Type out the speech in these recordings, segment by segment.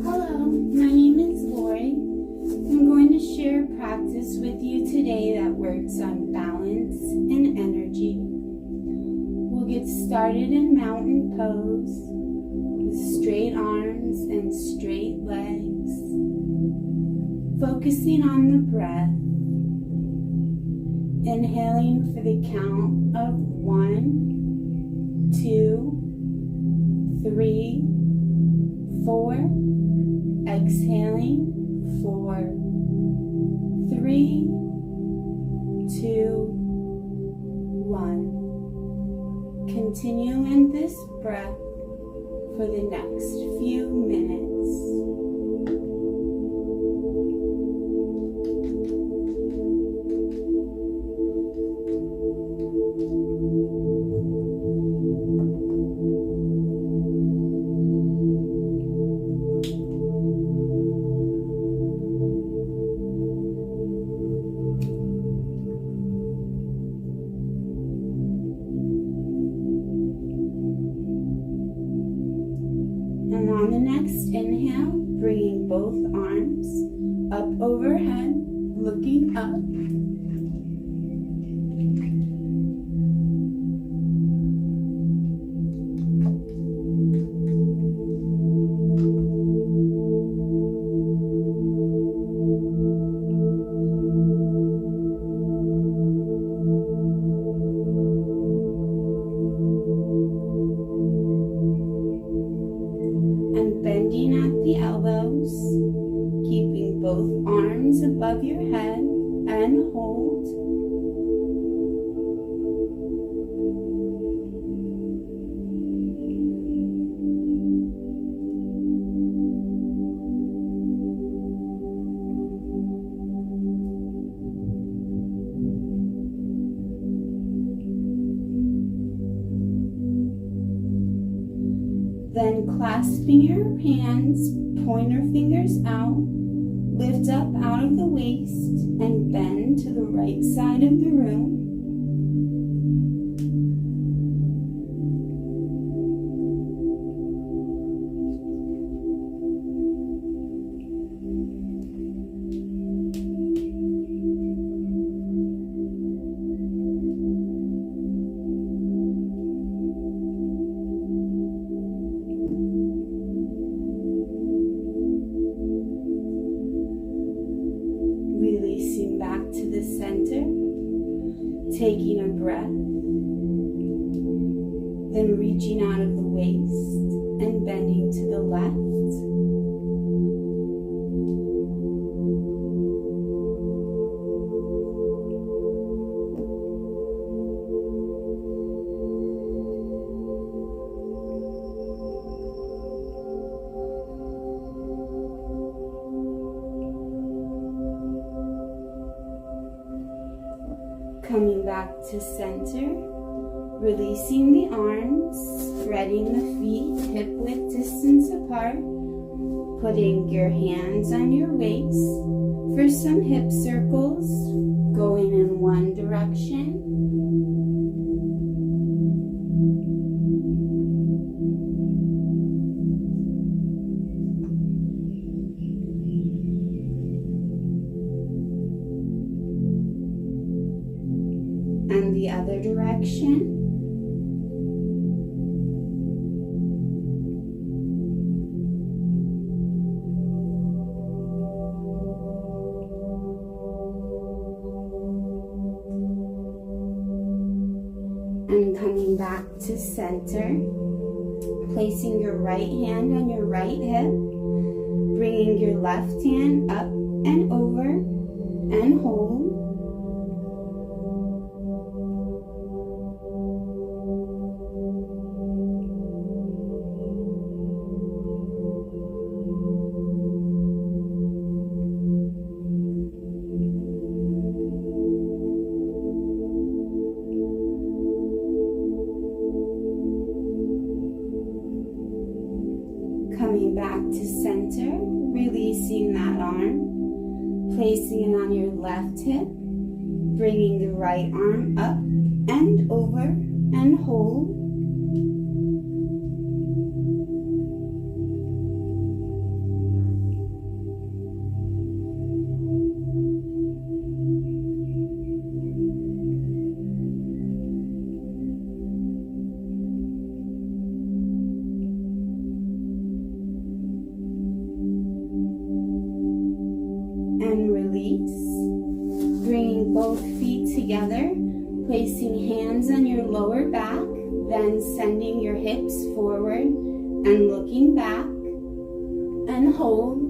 Hello, my name is Lori. I'm going to share a practice with you today that works on balance and energy. We'll get started in mountain pose with straight arms and straight legs, focusing on the breath. Inhaling for the count of 1, 2, 3, 4. Exhaling 4, 3, 2, 1. Continue in this breath for the next few minutes. And on the next inhale, bringing both arms up overhead, looking up. Bending at the elbows, keeping both arms above your head and hold. Then clasping your hands, pointer fingers out, lift up out of the waist and bend to the right side of the room. Releasing back to the center, taking a breath, then reaching out of the waist and bending to the left. Coming back to center, releasing the arms, spreading the feet hip-width distance apart, putting your hands on your waist for some hip circles, going in one direction. And the other direction. And coming back to center, placing your right hand on your right hip, bringing your left hand up and over and hold. Coming back to center, releasing that arm, placing it on your left hip, bringing the right arm up and over and hold. release. Bringing both feet together, placing hands on your lower back, then sending your hips forward and looking back, and hold.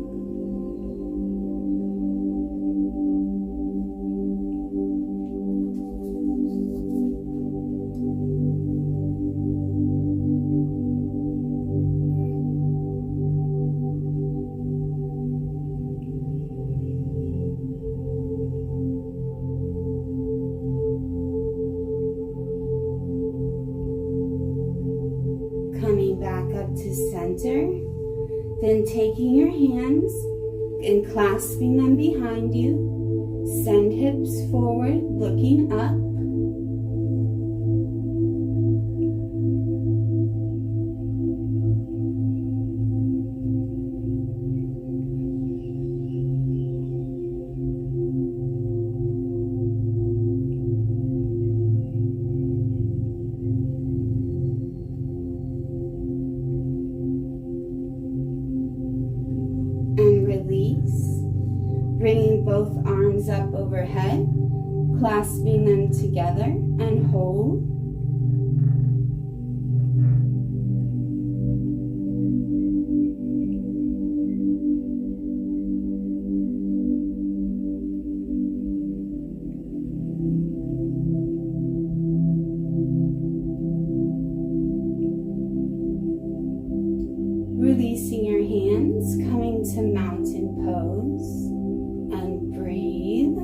Coming back up to center, then taking your hands and clasping them behind you, send hips forward, looking up. Bringing both arms up overhead, clasping them together, and hold. Releasing your hands, coming to mountain pose. And breathe.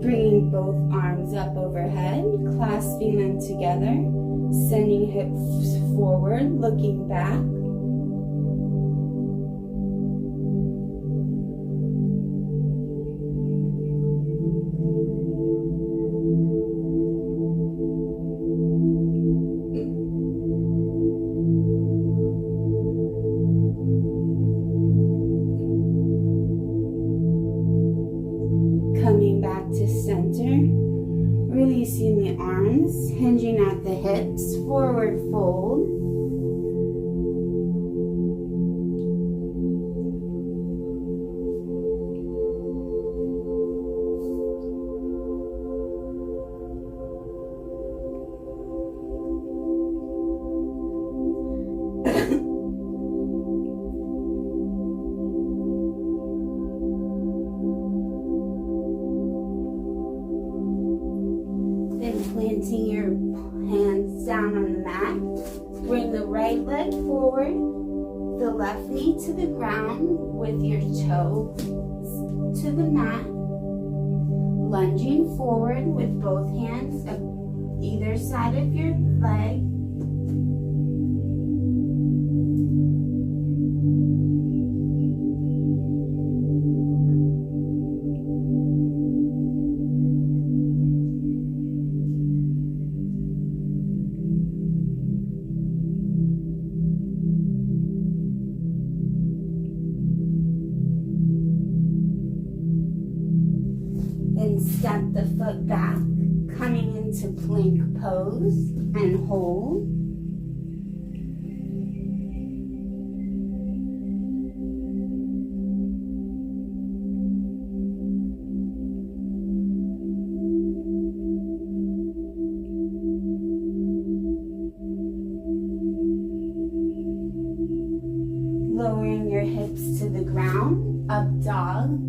Bringing both arms up overhead, clasping them together, sending hips forward, looking back. Coming back to center, releasing the arms, hinging at the hips, forward fold. Planting your hands down on the mat. Bring the right leg forward, the left knee to the ground with your toe to the mat. Lunging forward with both hands up either side of your leg. Then step the foot back, coming into plank pose and hold. Lowering your hips to the ground, up dog.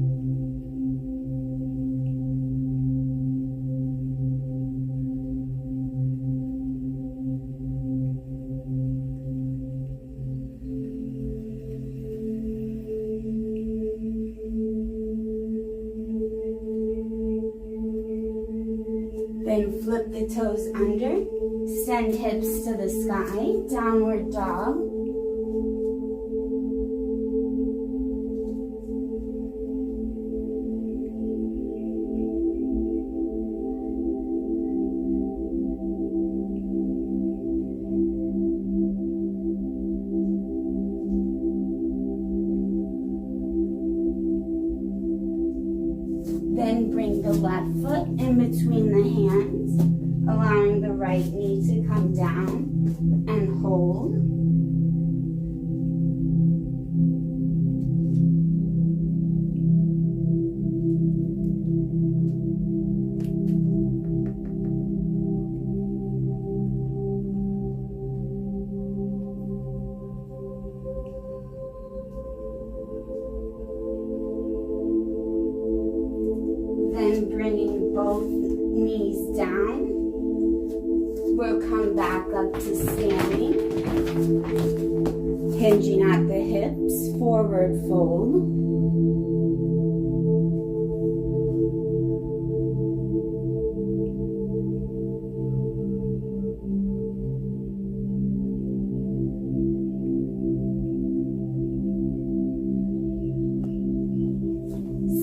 Then flip the toes under, send hips to the sky, downward dog. in between the hands, allowing the right knee to come down and hold. Then bringing both knees down, we'll come back up to standing, hinging at the hips, forward fold.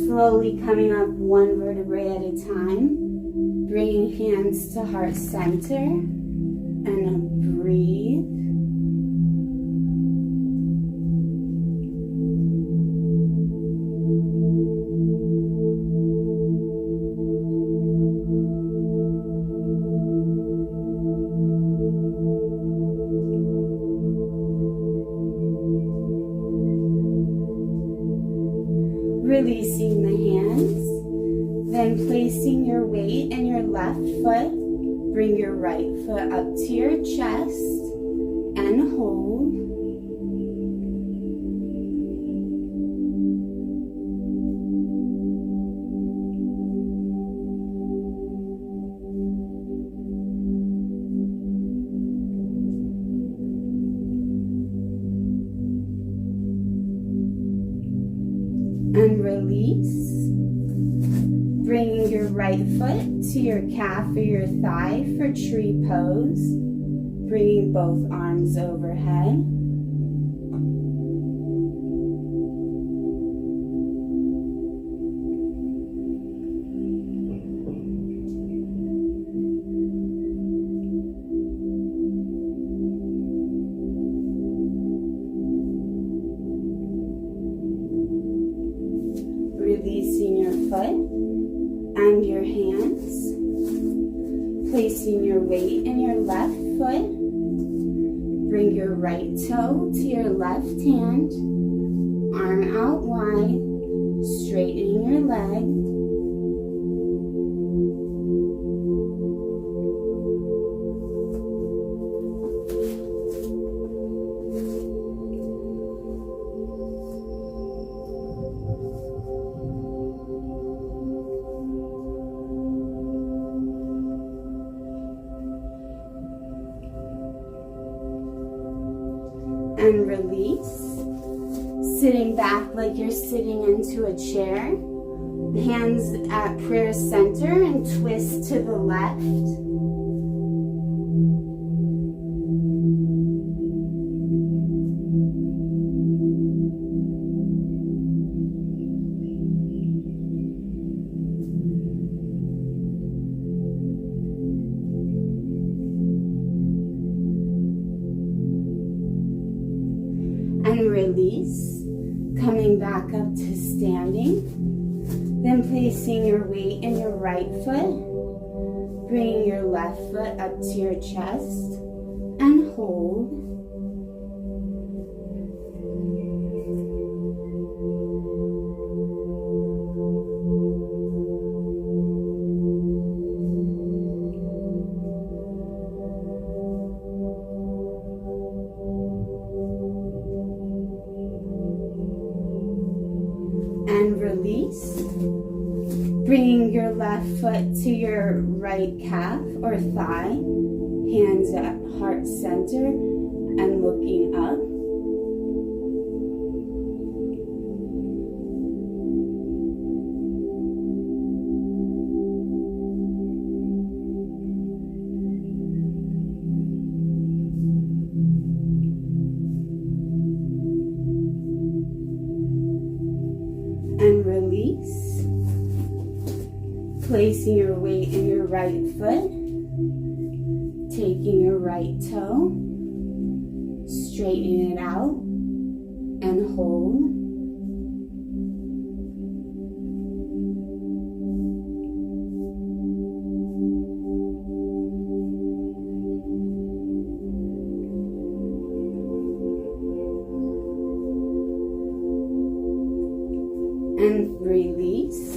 Slowly coming up one vertebrae at a time, bringing hands to heart center, and breathe. Releasing the hands, then placing your weight in your left foot, bring your right foot up to your chest and hold. And release, bringing your right foot to your calf or your thigh for tree pose, bringing both arms overhead. Releasing your foot and your hands, placing your weight in your left foot, bring your right toe to your left hand, arm out wide, straightening your leg. And release, sitting back like you're sitting into a chair, hands at prayer center and twist to the left. And release, coming back up to standing, then placing your weight in your right foot, bringing your left foot up to your chest and hold. And release, bringing your left foot to your right calf or thigh, hands at heart center and looking up. And release, placing your weight in your right foot, taking your right toe, straightening it out, and hold. and release.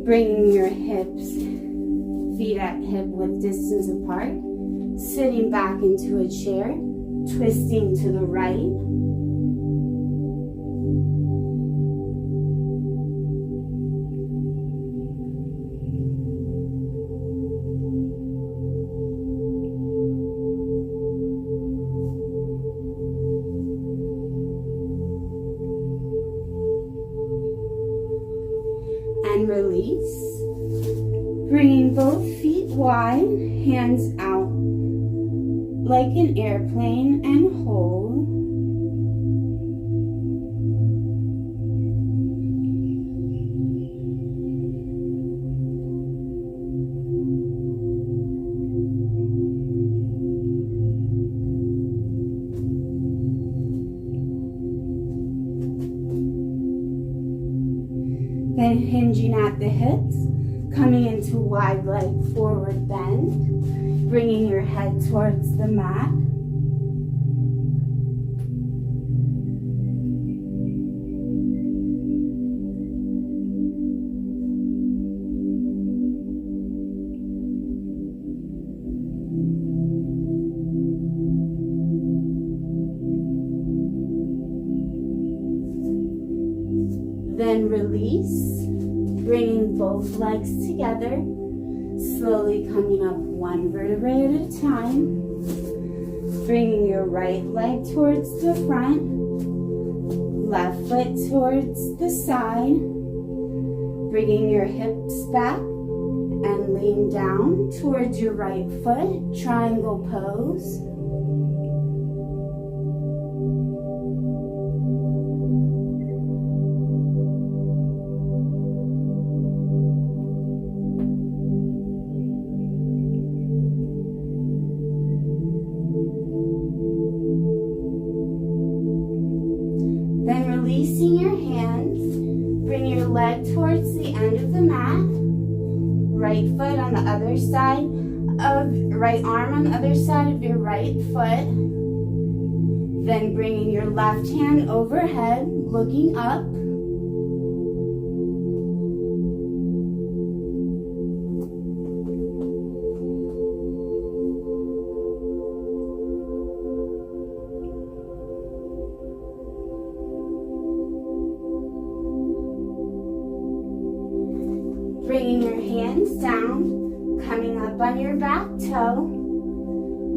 Bringing your hips, feet at hip width distance apart, sitting back into a chair, twisting to the right. And release. Bringing both feet wide, hands out like an airplane, and hold. Then hinging at the hips, coming into wide leg forward bend, bringing your head towards the mat. Then release, bringing both legs together, slowly coming up one vertebrae at a time, bringing your right leg towards the front, left foot towards the side, bringing your hips back and lean down towards your right foot, triangle pose. Releasing your hands, bring your leg towards the end of the mat, right foot on the other side of, right arm on the other side of your right foot, then bringing your left hand overhead, looking up. Bringing your hands down, coming up on your back toe,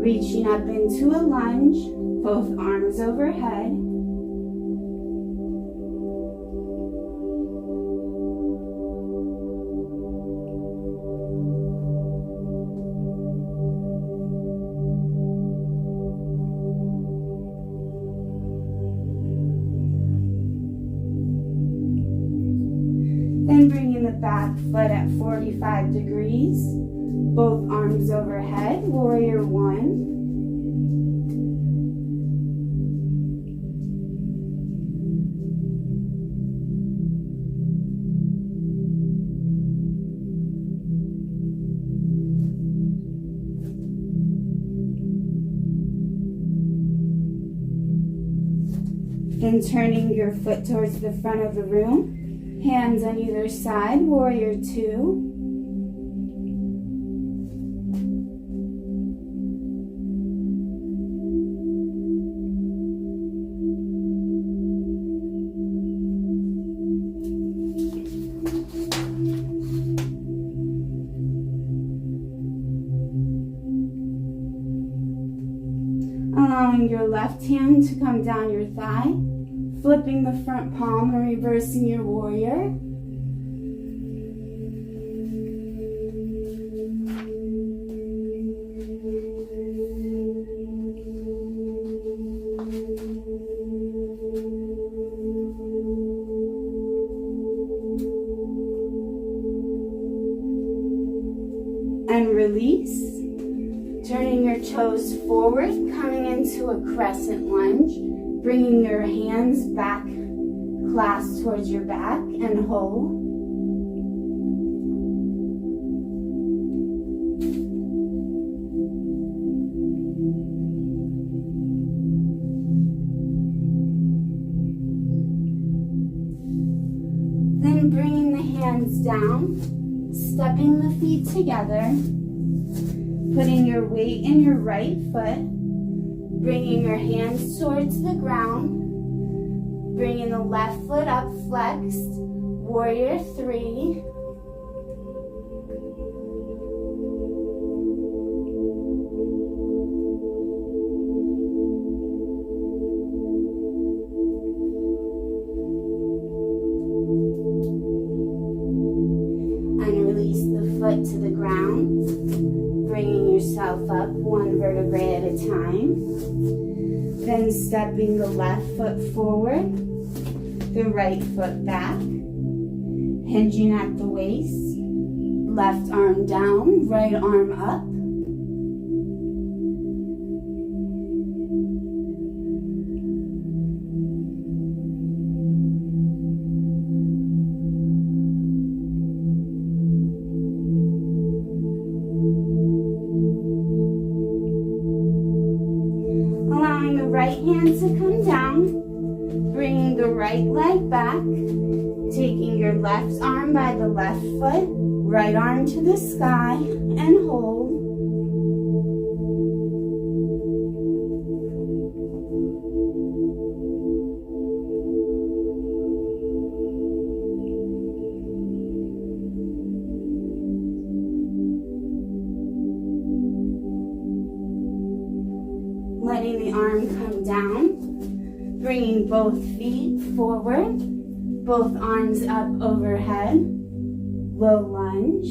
reaching up into a lunge, both arms overhead. Then bringing the back foot at 45 degrees, both arms overhead, warrior one. Then turning your foot towards the front of the room. Hands on either side, warrior two. Allowing your left hand to come down your thigh. Flipping the front palm and reversing your warrior. And release. Turning your toes forward, coming into a crescent lunge. Bringing your hands back, clasped towards your back, and hold. hands down, stepping the feet together, putting your weight in your right foot, bringing your hands towards the ground, bringing the left foot up flexed, warrior three. To the ground, bringing yourself up one vertebrae at a time, then stepping the left foot forward, the right foot back, hinging at the waist, left arm down, right arm up. Right hand to come down, bringing the right leg back, taking your left arm by the left foot, right arm to the sky, and hold. Letting the arm come down, bringing both feet forward, both arms up overhead, low lunge.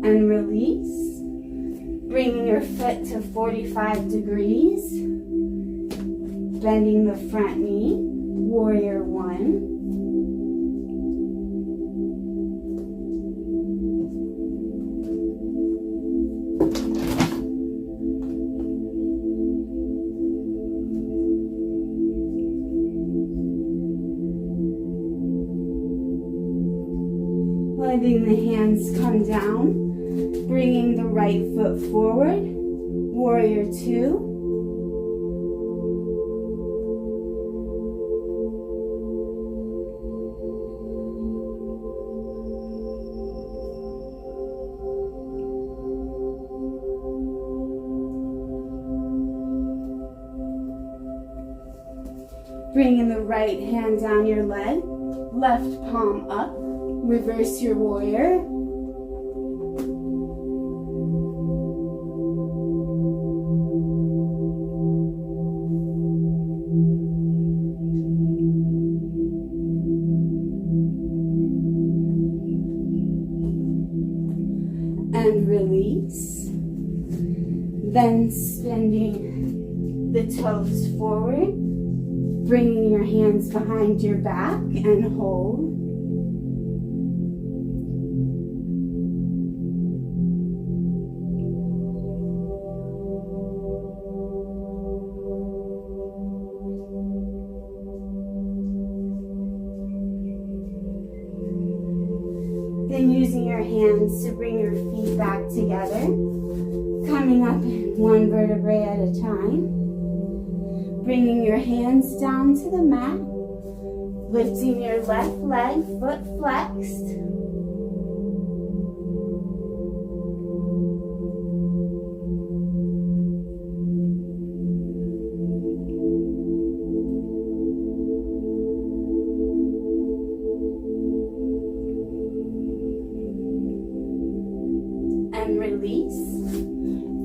And release. Bringing your foot to 45 degrees, bending the front knee, warrior one. Letting the hands come down. Bringing the right foot forward, warrior two. Bringing the right hand down your leg, left palm up, reverse your warrior. And release. Then spinning the toes forward, bringing your hands behind your back and hold. Then using your hands to bring your feet back together, coming up one vertebrae at a time, bringing your hands down to the mat, lifting your left leg, foot flexed. And release,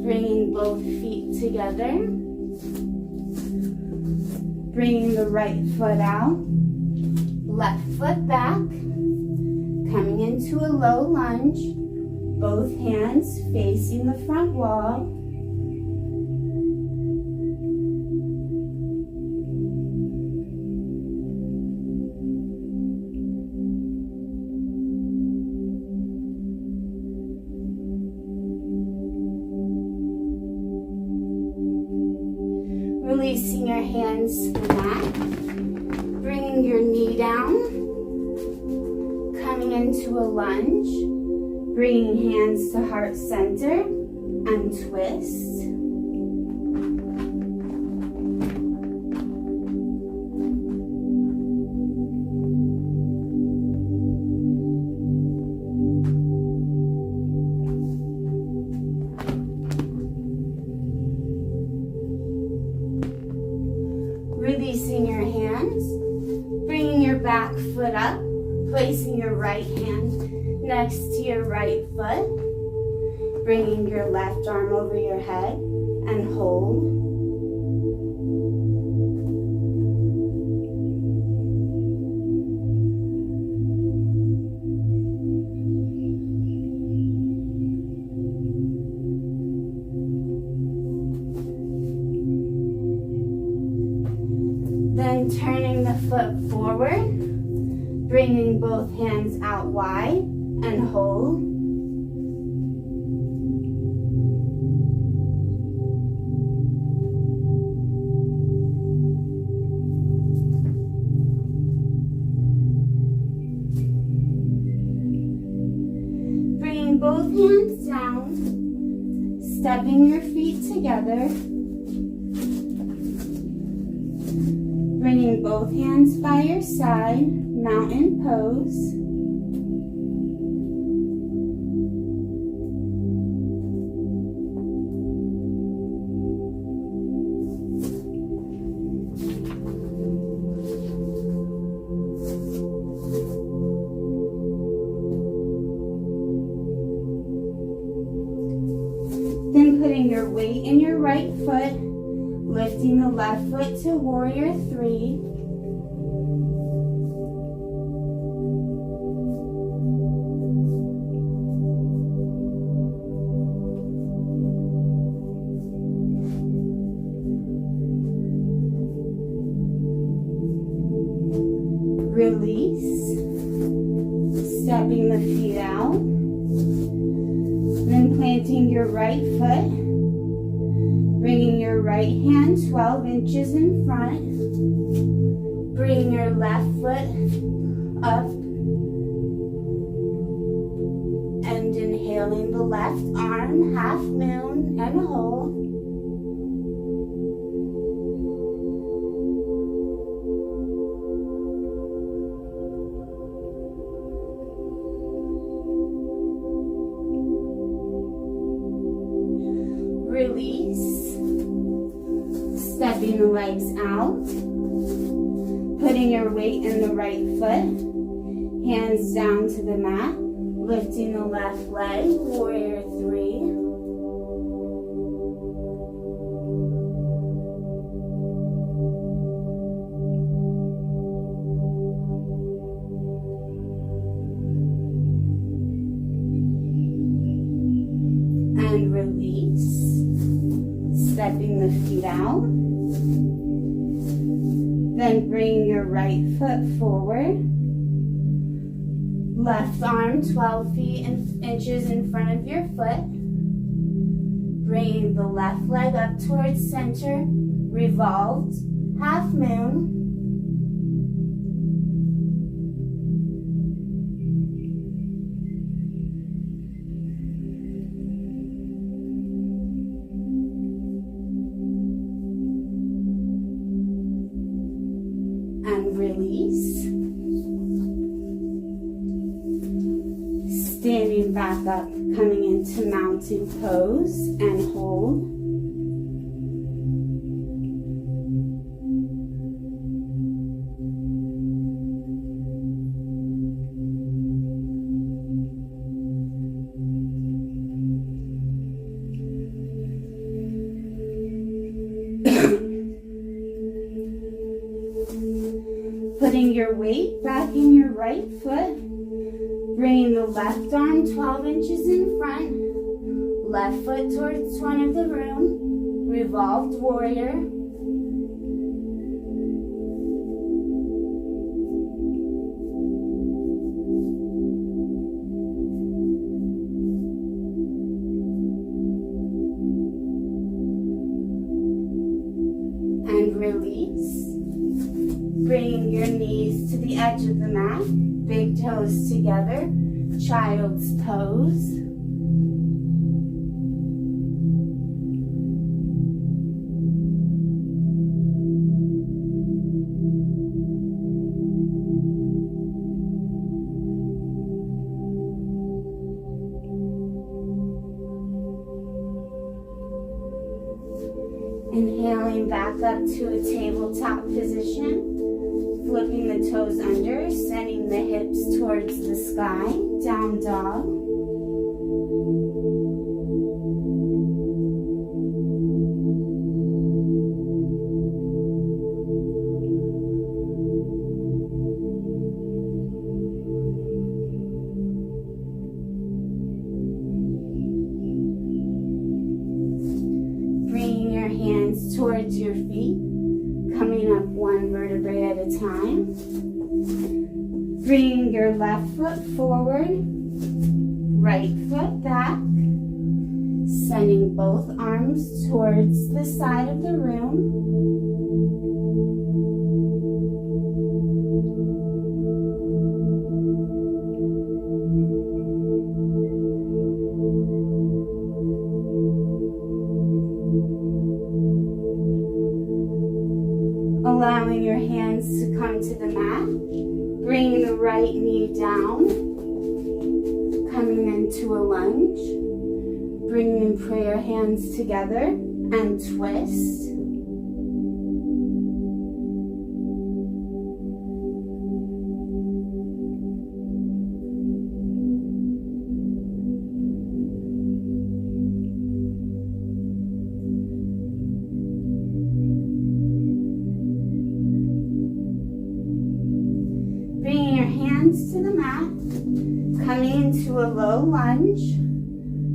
bringing both feet together, bringing the right foot out, left foot back, coming into a low lunge, both hands facing the front wall. Releasing your hands to the mat, bringing your knee down, into a lunge, bringing hands to heart center and twist. Releasing your hands, bringing your back foot up, placing your right hand next to your right foot, bringing your left arm over your head and hold. Then turning the foot forward, bringing both hands out wide and hold. Bringing both hands down, stepping your feet together. Bringing both hands by your side, mountain pose. Then putting your weight in your right foot, lifting the left foot to warrior three. Release, stepping the feet out, then planting your right foot, bringing your right hand 12 inches in front, bring your left foot up, and inhaling the left arm, half moon and hold. Release, stepping the legs out, putting your weight in the right foot, hands down to the mat, lifting the left leg, warrior three. And release, stepping the feet out. Then bring your right foot forward. Left arm 12 inches in front of your foot. Bringing the left leg up towards center. Revolved half moon. And release. Standing back up, coming into mountain pose and hold. Putting your weight back in your right foot, bringing the left arm 12 inches in front, left foot towards front of the room, revolved warrior. And release. Bringing your knees to the edge of the mat. Big toes together, child's pose. Inhaling back up to a tabletop position, flipping the toes under, sending the hips towards the sky, down dog. Towards your feet, coming up one vertebrae at a time. Bringing your left foot forward, right foot back, sending both arms towards the side of the room. Allowing your hands to come to the mat, bringing the right knee down, coming into a lunge, bringing prayer hands together and twist. To the mat, coming into a low lunge,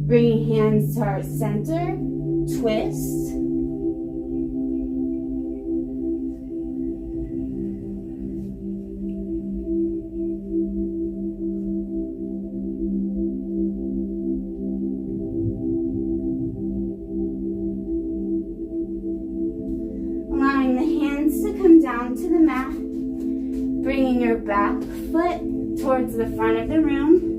bringing hands to our center, twist. Allowing the hands to come down to the mat, bringing your back foot towards the front of the room,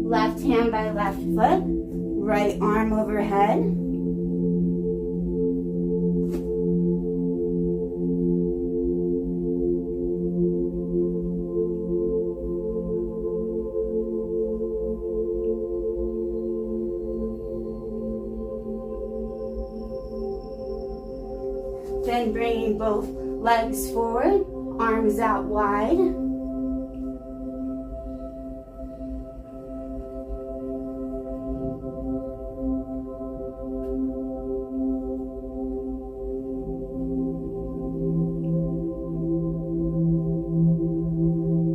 left hand by left foot, right arm overhead. Then bringing both legs forward, arms out wide.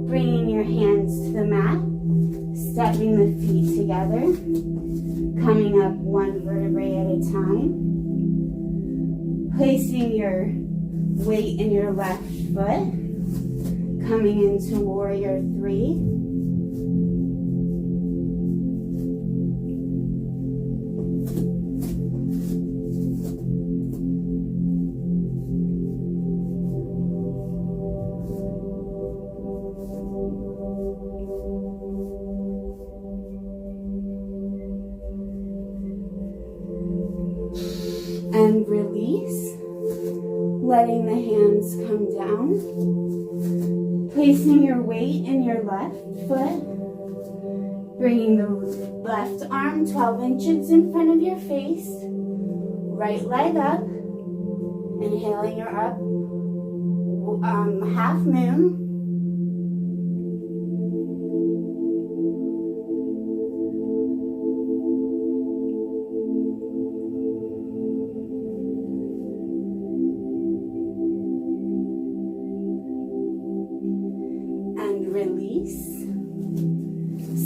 Bringing your hands to the mat, stepping the feet together, coming up one vertebrae at a time. Placing your weight in your left foot, coming into warrior three. And release, letting the hands come down, placing your weight in your left foot, bringing the left arm 12 inches in front of your face, right leg up, inhaling your up, half moon. Release,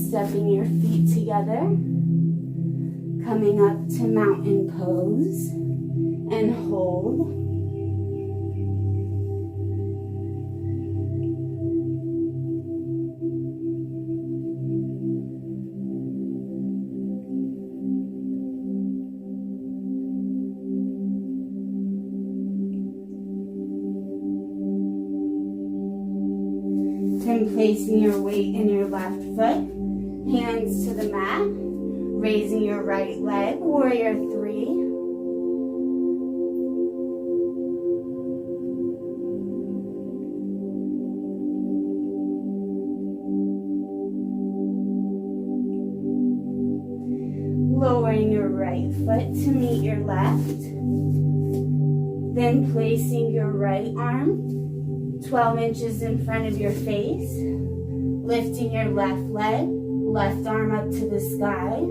stepping your feet together, coming up to mountain pose, and hold. Then placing your weight in your left foot, hands to the mat, raising your right leg, warrior 3. Lowering your right foot to meet your left. Then placing your right arm 12 inches in front of your face. Lifting your left leg, left arm up to the sky.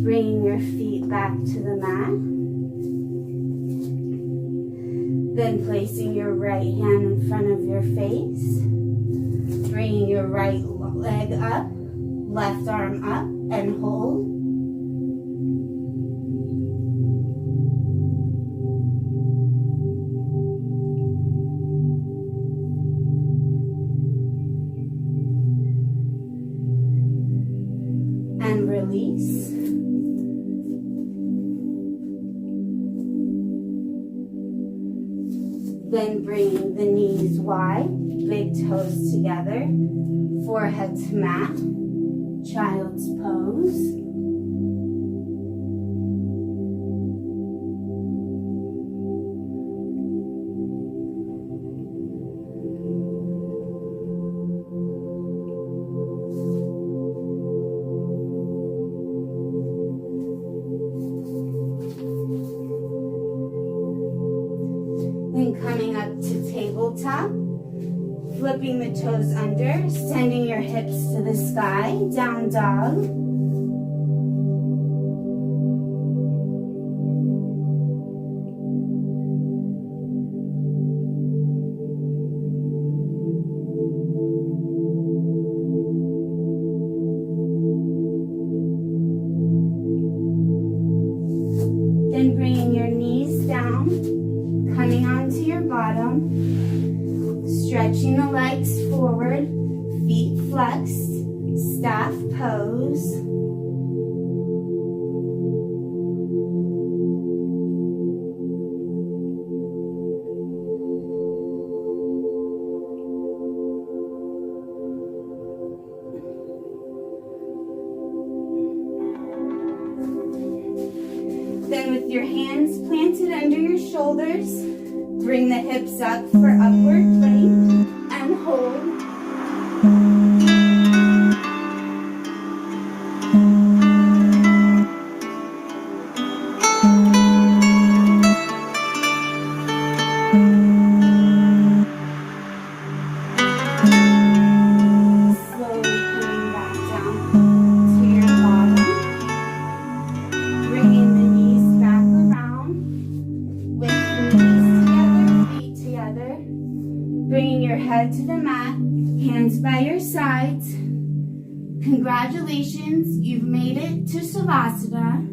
Bringing your feet back to the mat. Then placing your right hand in front of your face. Bringing your right leg up, left arm up, and hold. And release. Then bringing the knees wide, big toes together, forehead to mat, child's pose. Then coming up to tabletop, flipping the toes under, sending your hips to the sky, down dog. Then bringing your knees down, coming onto your bottom, stretching the legs forward, feet flexed, staff pose. Then with your hands planted under your shoulders, bring the hips up for upward plank and hold. Slowly coming back down to your bottom. Bringing the knees back around. With the knees together, bringing your head to the mat, hands by your sides. Congratulations, you've made it to Savasana.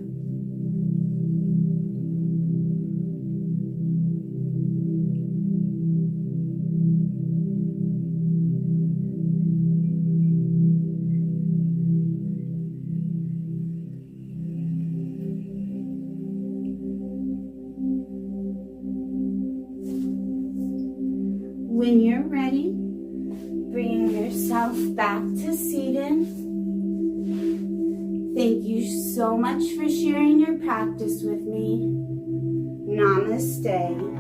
When you're ready, bringing yourself back to seated. Thank you so much for sharing your practice with me. Namaste.